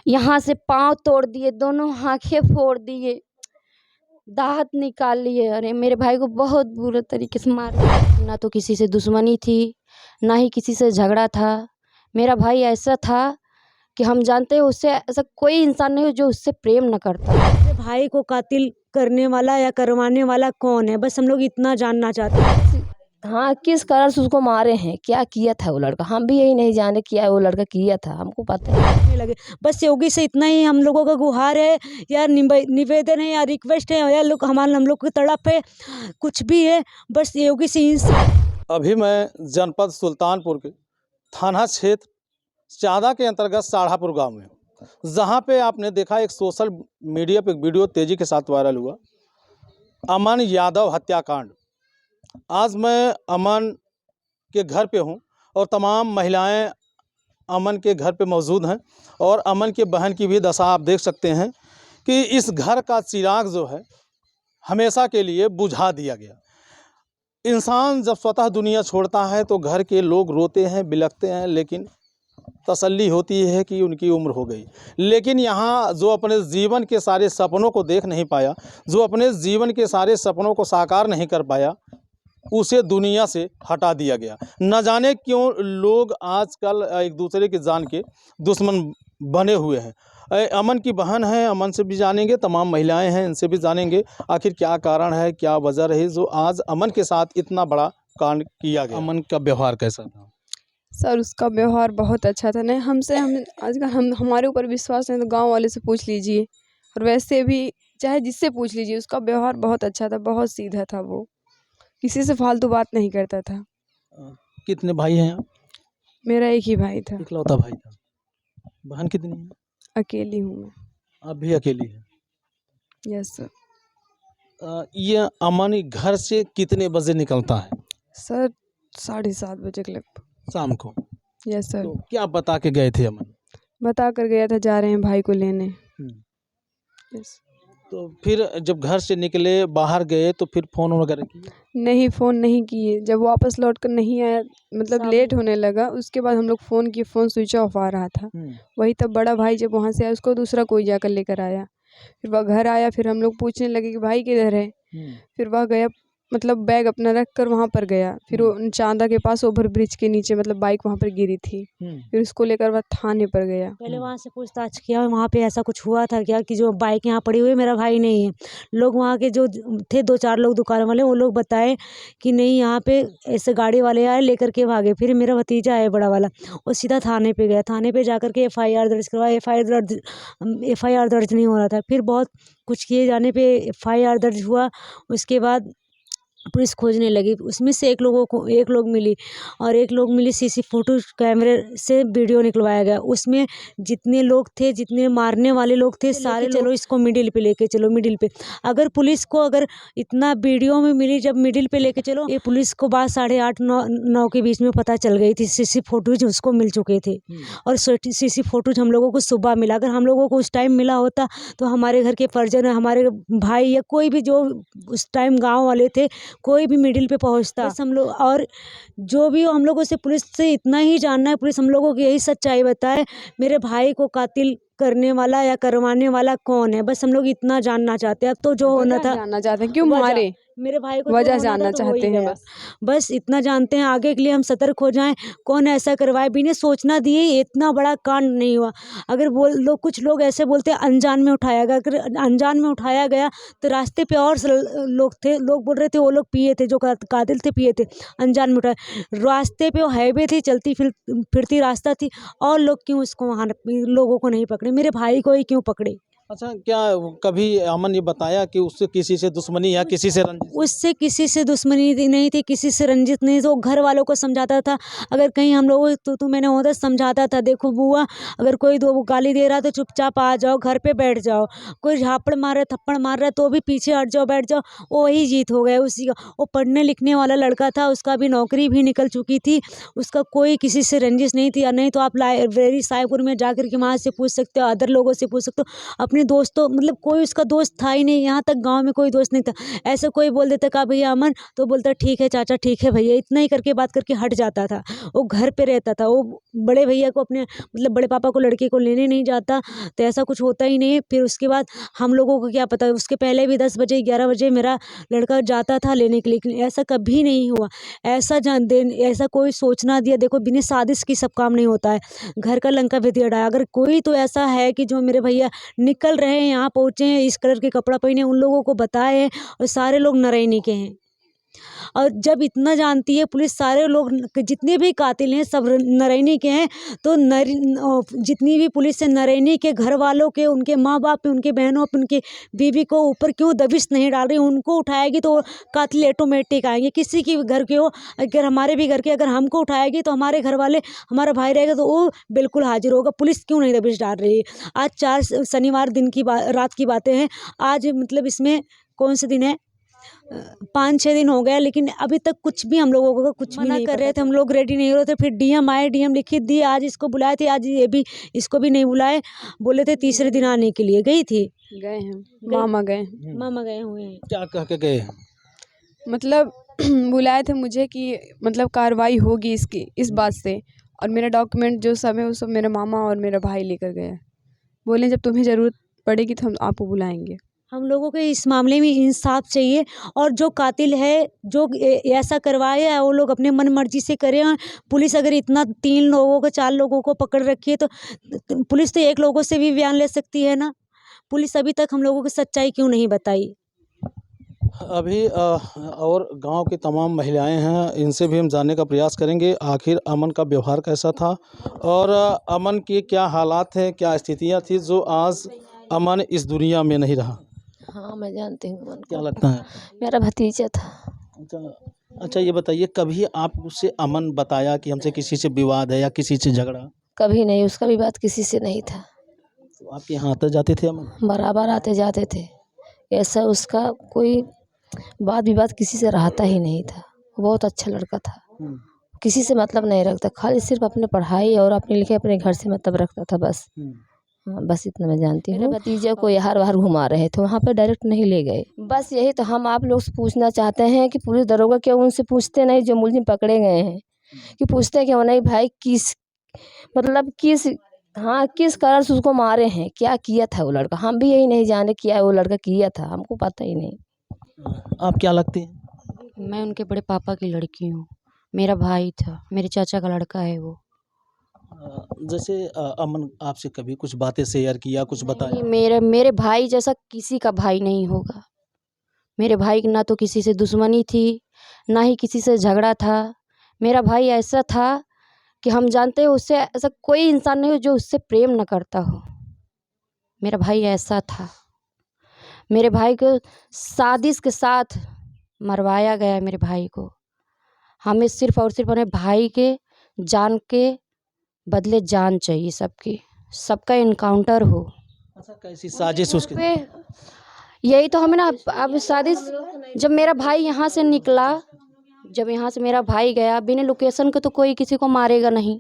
यहाँ से पाँव तोड़ दिए, दोनों आँखें फोड़ दिए, दाँत निकाल लिए। अरे मेरे भाई को बहुत बुरे तरीके से मार। ना तो किसी से दुश्मनी थी, ना ही किसी से झगड़ा था। मेरा भाई ऐसा था कि हम जानते हैं उससे ऐसा कोई इंसान नहीं हो जो उससे प्रेम न करता। मेरे भाई को कातिल करने वाला या करवाने वाला कौन है, बस हम लोग इतना जानना चाहते हैं। हाँ, किस कारण से उसको मारे हैं, क्या किया था वो लड़का, हम भी यही नहीं जाने क्या वो लड़का किया था, हमको पता है लगे। बस योगी से इतना ही हम लोगों का गुहार है या निवेदन है या रिक्वेस्ट है या हम लोग की तरफ है, कुछ भी है, बस योगी से अभी मैं जनपद सुल्तानपुर के थाना क्षेत्र चादा के अंतर्गत साढ़ापुर गांव में, जहां पे आपने देखा एक सोशल मीडिया पे एक वीडियो तेजी के साथ वायरल हुआ, अमन यादव हत्याकांड। आज मैं अमन के घर पे हूं और तमाम महिलाएं अमन के घर पे मौजूद हैं और अमन के बहन की भी दशा आप देख सकते हैं कि इस घर का चिराग जो है हमेशा के लिए बुझा दिया गया। इंसान जब स्वतः दुनिया छोड़ता है तो घर के लोग रोते हैं, बिलखते हैं, लेकिन तसल्ली होती है कि उनकी उम्र हो गई। लेकिन यहाँ जो अपने जीवन के सारे सपनों को देख नहीं पाया, जो अपने जीवन के सारे सपनों को साकार नहीं कर पाया, उसे दुनिया से हटा दिया गया। न जाने क्यों लोग आजकल एक दूसरे की जान के दुश्मन बने हुए हैं। अमन की बहन है, अमन से भी जानेंगे, तमाम महिलाएं हैं इनसे भी जानेंगे आखिर क्या कारण है, क्या वजह रही जो आज अमन के साथ इतना बड़ा कांड किया गया। अमन का व्यवहार कैसा था? सर उसका व्यवहार बहुत अच्छा था। नहीं हमसे आजकल हमारे ऊपर विश्वास नहीं तो गांव वाले से पूछ लीजिए, और वैसे भी चाहे जिससे पूछ लीजिए, उसका व्यवहार बहुत अच्छा था, बहुत सीधा था। वो किसी से फालतू बात नहीं करता था। कितने भाई हैं आप? मेरा एक ही भाई था। इकलौता भाई था। बहन कितनी है? अकेली हूँ मैं। आप भी अकेली हैं? Yes sir. ये अमन घर से कितने बजे निकलता है? सर 7:30 बजे के लगभग शाम को। Yes sir. तो क्या बता के गए थे अमन? बता कर गया था जा रहे हैं भाई को लेने। यस। तो फिर जब घर से निकले बाहर गए तो फिर फ़ोन वगैरह किए? नहीं, फ़ोन नहीं किए। जब वापस लौट कर नहीं आया, मतलब लेट होने लगा, उसके बाद हम लोग फ़ोन किए, फ़ोन स्विच ऑफ आ रहा था। वही तब बड़ा भाई जब वहाँ से आया, उसको दूसरा कोई जाकर लेकर आया। फिर वह घर आया, फिर हम लोग पूछने लगे कि भाई किधर है। फिर वह गया, मतलब बैग अपना रख कर वहाँ पर गया। फिर वो चांदा के पास ओवर ब्रिज के नीचे, मतलब बाइक वहाँ पर गिरी थी। फिर उसको लेकर वह थाने पर गया। पहले वहाँ से पूछताछ किया, वहाँ पे ऐसा कुछ हुआ था क्या कि जो बाइक यहाँ पड़ी हुई है मेरा भाई नहीं है। लोग वहाँ के जो थे 2-4 लोग दुकान वाले, वो लोग बताए कि नहीं यहाँ पे ऐसे गाड़ी वाले आए लेकर के भागे। फिर मेरा भतीजा है बड़ा वाला, वो सीधा थाने पे गया। थाने पे जाकर के FIR दर्ज करवाया। FIR दर्ज नहीं हो रहा था। फिर बहुत कुछ किए जाने पे FIR दर्ज हुआ। उसके बाद पुलिस खोजने लगी। उसमें से एक लोग मिली, और एक लोग मिली सीसी फोटो कैमरे से वीडियो निकलवाया गया। उसमें जितने लोग थे, जितने मारने वाले लोग थे सारे, चलो इसको मिडिल पे लेके चलो, मिडिल पे। अगर पुलिस को अगर इतना वीडियो में मिली, जब मिडिल पे लेके चलो, ये पुलिस को बात 8:30-9 के बीच में पता चल गई थी। सीसी फोटोज उसको मिल चुके थे, और सीसी फोटोज हम लोगों को सुबह मिला। अगर हम लोगों को उस टाइम मिला होता तो हमारे घर के परिजन, हमारे भाई या कोई भी जो उस टाइम गाँव वाले थे, कोई भी मिडिल पे पहुंचता। बस हम लोग, और जो भी हम लोगों से, पुलिस से इतना ही जानना है, पुलिस हम लोगों की यही सच्चाई बताए, मेरे भाई को कातिल करने वाला या करवाने वाला कौन है, बस हम लोग इतना जानना चाहते हैं। अब तो जो होना था जानना चाहते हैं, क्यों मारे, मेरे भाई को, वजह जानना चाहते हैं। बस इतना जानते हैं। आगे के लिए हम सतर्क हो जाएं, कौन ऐसा करवाए, बिना सोचना दिए इतना बड़ा कांड नहीं हुआ। अगर कुछ लोग ऐसे बोलते हैं अनजान में उठाया गया, अगर अनजान में उठाया गया तो रास्ते पे और लोग थे, लोग बोल रहे थे वो लोग पिए थे, जो कातिल थे पिए थे, अनजान में उठाया। रास्ते पे वो हाईवे थी, चलती फिरती रास्ता थी, और लोग क्यों उसको वहाँ लोगों को नहीं पकड़े, मेरे भाई को ही क्यों पकड़े? अच्छा, क्या कभी अमन ने बताया कि उससे किसी से दुश्मनी या किसी से रंजिश? उससे किसी से दुश्मनी नहीं थी, किसी से रंजित नहीं। तो घर वालों को समझाता था, अगर कहीं हम लोग तो मैंने उधर समझाता था, देखो बुआ, अगर कोई दो गाली दे रहा है तो चुपचाप आ जाओ, घर पे बैठ जाओ। कोई झापड़ मार रहा, थप्पड़ मार रहा है तो भी पीछे हट जाओ, बैठ जाओ, वही जीत हो गया उसी का। वो पढ़ने लिखने वाला लड़का था, उसका भी नौकरी भी निकल चुकी थी, उसका कोई किसी से रंजिश नहीं थी। या नहीं तो आप लाइब्रेरी साहिबपुर में जाकर के वहाँ से पूछ सकते हो, अदर लोगों से पूछ सकते हो। अपने अपने दोस्तों मतलब कोई उसका दोस्त था ही नहीं, यहाँ तक गांव में कोई दोस्त नहीं था। ऐसे कोई बोल देता कहा भैया अमन, तो बोलता ठीक है चाचा, ठीक है भैया, इतना ही करके बात करके हट जाता था। वो घर पे रहता था, वो बड़े भैया को अपने मतलब बड़े पापा को लड़के को लेने नहीं जाता, तो ऐसा कुछ होता ही नहीं। फिर उसके बाद हम लोगों को क्या पता, उसके पहले भी 10 बजे 11 बजे मेरा लड़का जाता था लेने के लिए, लेकिन ऐसा कभी नहीं हुआ। ऐसा कोई सोचना दिया, देखो बिना साजिश की सब काम नहीं होता है। घर का लंका भी दिया डाया। अगर कोई तो ऐसा है कि जो मेरे भैया निकल रहे हैं, यहाँ पहुँचे हैं, इस कलर के कपड़ा पहने, उन लोगों को बताए, और सारे लोग नारायणी के हैं। और जब इतना जानती है पुलिस, सारे लोग जितने भी कातिल हैं सब नारायणी के हैं, तो जितनी भी पुलिस है नारायणी के घर वालों के, उनके माँ बाप पे, उनके बहनों पे, उनके बीवी को ऊपर क्यों दबिश नहीं डाल रही। उनको उठाएगी तो कातिल ऑटोमेटिक आएंगे, किसी की घर के हो, अगर हमारे भी घर के अगर हमको उठाएगी तो हमारे घर वाले, हमारा भाई रहेगा तो वो बिल्कुल हाजिर होगा। पुलिस क्यों नहीं दबिश डाल रही है। आज 4 शनिवार दिन की रात की बातें हैं। आज मतलब इसमें कौन से दिन है, 5-6 दिन हो गया, लेकिन अभी तक कुछ भी हम लोगों को कुछ भी नहीं कर रहे थे। हम लोग रेडी नहीं हो रहे थे। फिर डीएम आए, डीएम लिखित दिए, आज इसको बुलाए थे, आज ये भी इसको भी नहीं बुलाए, बोले थे तीसरे दिन आने के लिए। गई थी, गए हैं, मामा गए हैं। मामा गए हुए हैं। क्या कह के गए? मतलब बुलाए थे मुझे कि मतलब कार्रवाई होगी इसकी, इस बात से। और मेरा डॉक्यूमेंट जो सब है वो सब मेरा मामा और मेरा भाई लेकर गए। बोले जब तुम्हें ज़रूरत पड़ेगी तो हम आपको बुलाएंगे। हम लोगों को इस मामले में इंसाफ चाहिए, और जो कातिल है, जो ऐसा करवाया है, वो लोग अपने मन मर्जी से करें। और पुलिस अगर इतना 3 लोगों को 4 लोगों को पकड़ रखी है, तो पुलिस तो 1 लोगों से भी बयान ले सकती है ना। पुलिस अभी तक हम लोगों को सच्चाई क्यों नहीं बताई। अभी और गांव की तमाम महिलाएं हैं, इनसे भी हम जानने का प्रयास करेंगे आखिर अमन का व्यवहार कैसा था, और अमन की क्या हालात हैं, क्या स्थितियां थी जो आज अमन इस दुनिया में नहीं रहा। हाँ मैं जानती हूँ अमन क्या को, लगता है? मेरा भतीजा था। अच्छा ये बताइए, कभी आप उससे अमन बताया कि हमसे किसी से विवाद है या किसी से झगड़ा? कभी नहीं, उसका भी बात किसी से नहीं था। तो आपके यहाँ आते जाते थे अमन? बराबर आते जाते थे। ऐसा उसका कोई बात विवाद किसी से रहता ही नहीं था। वो बहुत अच्छा लड़का था, किसी से मतलब नहीं रखता, खाली सिर्फ अपने पढ़ाई और अपने लिखे अपने घर से मतलब रखता था बस। हाँ बस इतना मैं जानती हूँ। मेरे भतीजे को यहाँ बाहर घुमा रहे थे, वहाँ पे डायरेक्ट नहीं ले गए। बस यही तो हम आप लोग से पूछना चाहते हैं कि पुलिस दरोगा क्यों उनसे पूछते नहीं, जो मुलजिम पकड़े गए हैं, कि पूछते क्यों नहीं भाई किस मतलब किस कारण से उसको मारे हैं, क्या किया था वो लड़का। हम भी यही नहीं जाने क्या वो लड़का किया था, हमको पता ही नहीं। आप क्या लगती हैं? मैं उनके बड़े पापा की लड़की हूँ, मेरा भाई था, मेरे चाचा का लड़का है वो। जैसे अमन आपसे कभी कुछ बातें शेयर किया, कुछ बताया? नहीं, मेरे भाई जैसा किसी का भाई नहीं होगा। मेरे भाई की ना तो किसी से दुश्मनी थी, ना ही किसी से झगड़ा था। मेरा भाई ऐसा था कि हम जानते हैं उससे ऐसा कोई इंसान नहीं हो जो उससे प्रेम न करता हो। मेरा भाई ऐसा था। मेरे भाई को साजिश के साथ मरवाया गया है। मेरे भाई को हमें सिर्फ और सिर्फ अपने भाई के जान के बदले जान चाहिए, सबका इनकाउंटर हो। अच्छा कैसी साजिश उसके? यही तो हमें ना अब साजिश, जब मेरा भाई यहाँ से निकला, जब यहाँ से मेरा भाई गया बिना लोकेशन के, तो कोई किसी को मारेगा नहीं।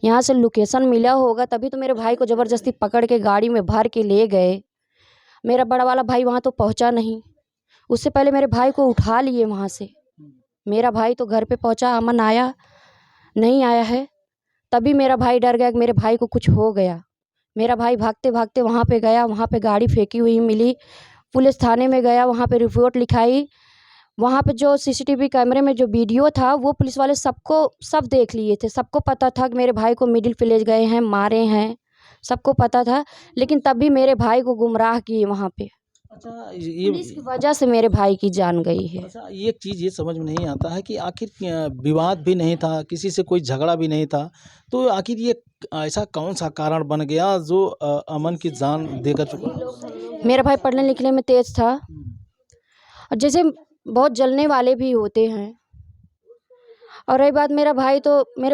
यहाँ से लोकेशन मिला होगा तभी तो मेरे भाई को ज़बरदस्ती पकड़ के गाड़ी में भर के ले गए। मेरा बड़ा वाला भाई वहाँ तो पहुँचा नहीं, उससे पहले मेरे भाई को उठा लिए वहाँ से। मेरा भाई तो घर पे पहुँचा, अमन आया नहीं आया है, तभी मेरा भाई डर गया कि मेरे भाई को कुछ हो गया। मेरा भाई भागते भागते वहाँ पे गया, वहाँ पे गाड़ी फेंकी हुई मिली, पुलिस थाने में गया, वहाँ पे रिपोर्ट लिखाई। वहाँ पे जो सीसीटीवी कैमरे में जो वीडियो था वो पुलिस वाले सब देख लिए थे। सबको पता था कि मेरे भाई को मिडिल पे ले गए हैं, मारे हैं, सबको पता था। लेकिन तब भी मेरे भाई को गुमराह किए वहाँ पे। अच्छा ये पुलिस की वजह से मेरे भाई की जान गई है। अच्छा एक चीज़ ये समझ में नहीं आता है कि आखिर विवाद भी नहीं था, किसी से कोई झगड़ा भी नहीं था, तो आखिर ये ऐसा कौन सा कारण बन गया जो अमन की जान देकर चुका? मेरा भाई पढ़ने लिखने में तेज था, और जैसे बहुत जलने वाले भी होते हैं। और रही बात मेरे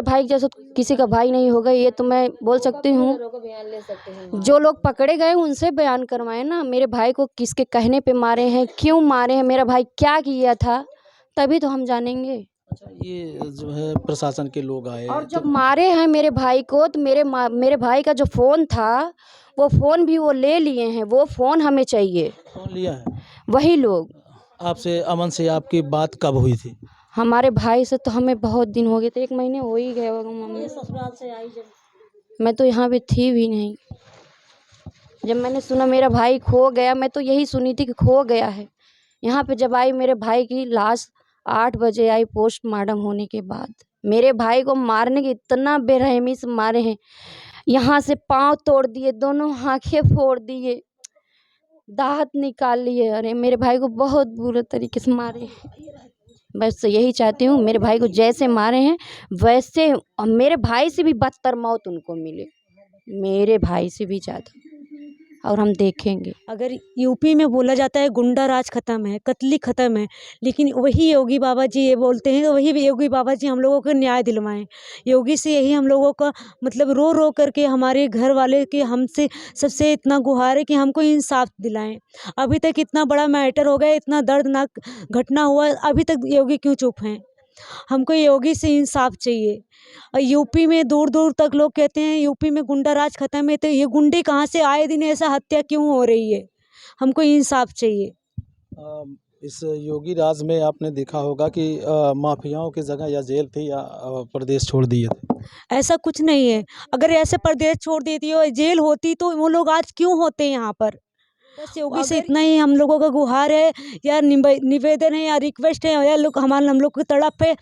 भाई जैसा किसी का भाई नहीं होगा, ये तो मैं बोल सकती हूँ। जो लोग पकड़े गए उनसे बयान करवाएं ना, मेरे भाई को किसके कहने पे मारे हैं, क्यों मारे हैं, मेरा भाई क्या किया था, तभी तो हम जानेंगे। अच्छा ये जो है प्रशासन के लोग आए और जब मारे हैं मेरे भाई को, तो मेरे भाई का जो फ़ोन था वो फ़ोन भी वो ले लिए हैं, वो फ़ोन हमें चाहिए। कौन लिया है? वही लोग। आपसे, अमन से आपकी बात कब हुई थी? हमारे भाई से तो हमें बहुत दिन हो गए थे, 1 महीने हो ही गए होगा मम्मी। ससुराल से आई जब मैं तो यहाँ पे थी भी नहीं। जब मैंने सुना मेरा भाई खो गया, मैं तो यही सुनी थी कि खो गया है। यहाँ पे जब आई, मेरे भाई की लाश 8 बजे आई पोस्टमार्टम होने के बाद। मेरे भाई को मारने के इतना बेरहमी से मारे हैं, यहाँ से पाँव तोड़ दिए, दोनों आँखें फोड़ दिए, दाँत निकाल लिए। अरे मेरे भाई को बहुत बुरे तरीके से मारे हैं। बस यही चाहती हूँ, मेरे भाई को जैसे मारे हैं वैसे मेरे भाई से भी बदतर मौत उनको मिले, मेरे भाई से भी ज़्यादा, और हम देखेंगे। अगर यूपी में बोला जाता है गुंडा राज खत्म है, कत्ली खत्म है, लेकिन वही योगी बाबा जी ये बोलते हैं, वही योगी बाबा जी हम लोगों को न्याय दिलवाएं। योगी से यही हम लोगों का मतलब रो रो करके हमारे घर वाले के हमसे सबसे इतना गुहार है कि हमको इंसाफ दिलाएं। अभी तक इतना बड़ा मैटर हो गया, इतना दर्दनाक घटना हुआ, अभी तक योगी क्यों चुप हैं? हमको योगी से इंसाफ चाहिए। और यूपी में दूर दूर तक लोग कहते हैं यूपी में गुंडा राज खत्म है, तो ये गुंडे कहाँ से आए दिन ऐसा हत्या क्यों हो रही है? हमको इंसाफ चाहिए। इस योगी राज में आपने देखा होगा कि माफियाओं की जगह या जेल थी या प्रदेश छोड़ दिए थे। ऐसा कुछ नहीं है। अगर ऐसे प्रदेश छोड़ देती हो, जेल होती, तो वो लोग आज क्यों होते यहाँ पर? बस योगी से इतना ही हम लोगों का गुहार है या निवेदन है या रिक्वेस्ट है या हम लोग की तड़प है,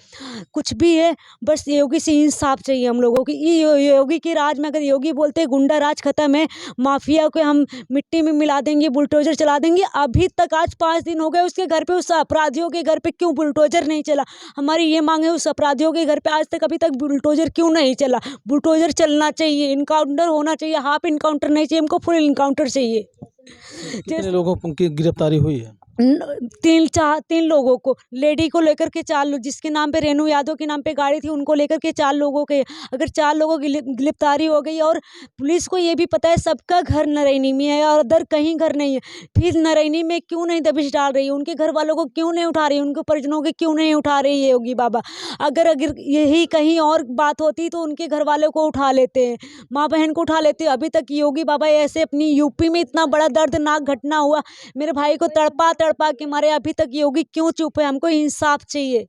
कुछ भी है, बस योगी से इंसाफ चाहिए हम लोगों की। योगी की राज में अगर योगी बोलते हैं गुंडा राज खत्म है, माफिया को हम मिट्टी में मिला देंगे, बुलडोजर चला देंगे, अभी तक आज 5 दिन हो गए उसके घर पे, उस अपराधियों के घर पे क्यों बुलडोजर नहीं चला? हमारी ये मांग है, उस अपराधियों के घर पे आज तक अभी तक बुलडोजर क्यों नहीं चला? बुलडोजर चलना चाहिए, इनकाउंटर होना चाहिए, हाफ इनकाउंटर नहीं चाहिए, हमको फुल इनकाउंटर चाहिए। कितने लोगों की गिरफ्तारी हुई है? 3 लोगों को, लेडी को लेकर के 4 लोग, जिसके नाम पे रेणु यादव के नाम पे गाड़ी थी, उनको लेकर के 4 लोगों के, अगर 4 लोगों की गिरफ्तारी हो गई, और पुलिस को ये भी पता है सबका घर नरैनी में है और अदर कहीं घर नहीं है, फिर नरैनी में क्यों नहीं दबिश डाल रही है? उनके घर वालों को क्यों नहीं उठा रही है? उनके परिजनों के क्यों नहीं उठा रही है योगी बाबा? अगर यही कहीं और बात होती तो उनके घर वालों को उठा लेते हैं, माँ बहन को उठा लेते। अभी तक योगी बाबा ऐसे अपनी यूपी में इतना बड़ा दर्दनाक घटना हुआ, मेरे भाई को तड़पा के मारे, अभी तक योगी क्यों चुप है? हमको इंसाफ चाहिए।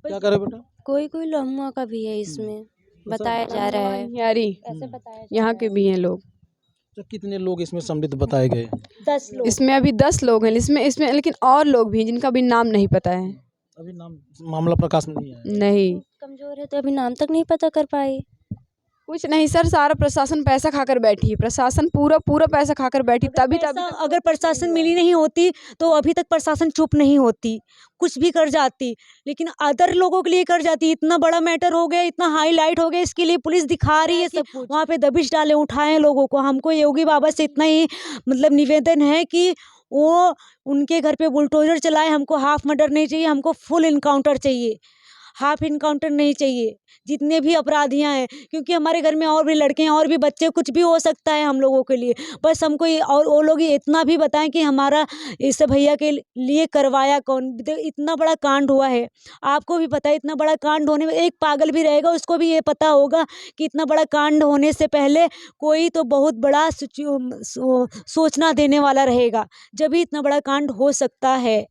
क्या करे बेटा? कोई लम्हा का भी है इसमें, बताया जा रहा है, यारी ऐसे बताया यहाँ के भी हैं लोग। तो कितने लोग इसमें सम्मिलित बताए गए? 10 लोग। इसमें अभी 10 लोग हैं, इसमें लेकिन और लोग भी हैं जिनका अभी नाम नहीं पता है। अभी नाम, मामला प्रकाश में नहीं आया। नहीं, कमजोर है तो अभी नाम तक नहीं पता कर पाए। कुछ नहीं सर, सारा प्रशासन पैसा खाकर बैठी है, प्रशासन पूरा पैसा खाकर बैठी, तभी अगर प्रशासन मिली नहीं होती तो अभी तक प्रशासन चुप नहीं होती, कुछ भी कर जाती, लेकिन अदर लोगों के लिए कर जाती। इतना बड़ा मैटर हो गया, इतना हाईलाइट हो गया, इसके लिए पुलिस दिखा रही है सब कुछ, वहाँ पे दबिश डाले, उठाएं लोगों को। हमको योगी बाबा से इतना ही मतलब निवेदन है कि वो उनके घर पे बुलडोजर चलाए, हमको हाफ मर्डर नहीं चाहिए, हमको फुल इनकाउंटर चाहिए, हाफ इनकाउंटर नहीं चाहिए, जितने भी अपराधियां हैं, क्योंकि हमारे घर में और भी लड़के हैं, और भी बच्चे, कुछ भी हो सकता है हम लोगों के लिए। बस हमको ये, और वो लोग ये इतना भी बताएं कि हमारा इस भैया के लिए करवाया कौन? इतना बड़ा कांड हुआ है, आपको भी पता है, इतना बड़ा कांड होने में एक पागल भी रहेगा, उसको भी ये पता होगा कि इतना बड़ा कांड होने से पहले कोई तो बहुत बड़ा सोचना देने वाला रहेगा, जब भी इतना बड़ा कांड हो सकता है।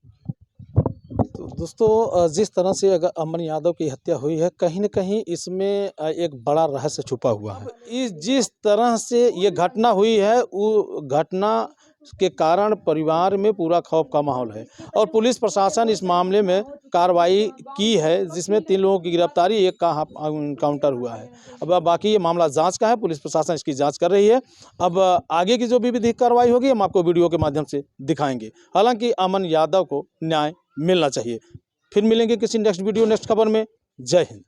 तो दोस्तों, जिस तरह से अगर अमन यादव की हत्या हुई है, कहीं न कहीं इसमें एक बड़ा रहस्य छुपा हुआ है। जिस तरह से ये घटना हुई है, वो घटना के कारण परिवार में पूरा खौफ का माहौल है, और पुलिस प्रशासन इस मामले में कार्रवाई की है, जिसमें 3 लोगों की गिरफ्तारी, एक का एनकाउंटर हुआ है। अब बाकी ये मामला जांच का है, पुलिस प्रशासन इसकी जांच कर रही है। अब आगे की जो भी विधिक कार्रवाई होगी हम आपको वीडियो के माध्यम से दिखाएंगे। हालांकि अमन यादव को न्याय मिलना चाहिए। फिर मिलेंगे किसी नेक्स्ट वीडियो, नेक्स्ट खबर में। जय हिंद।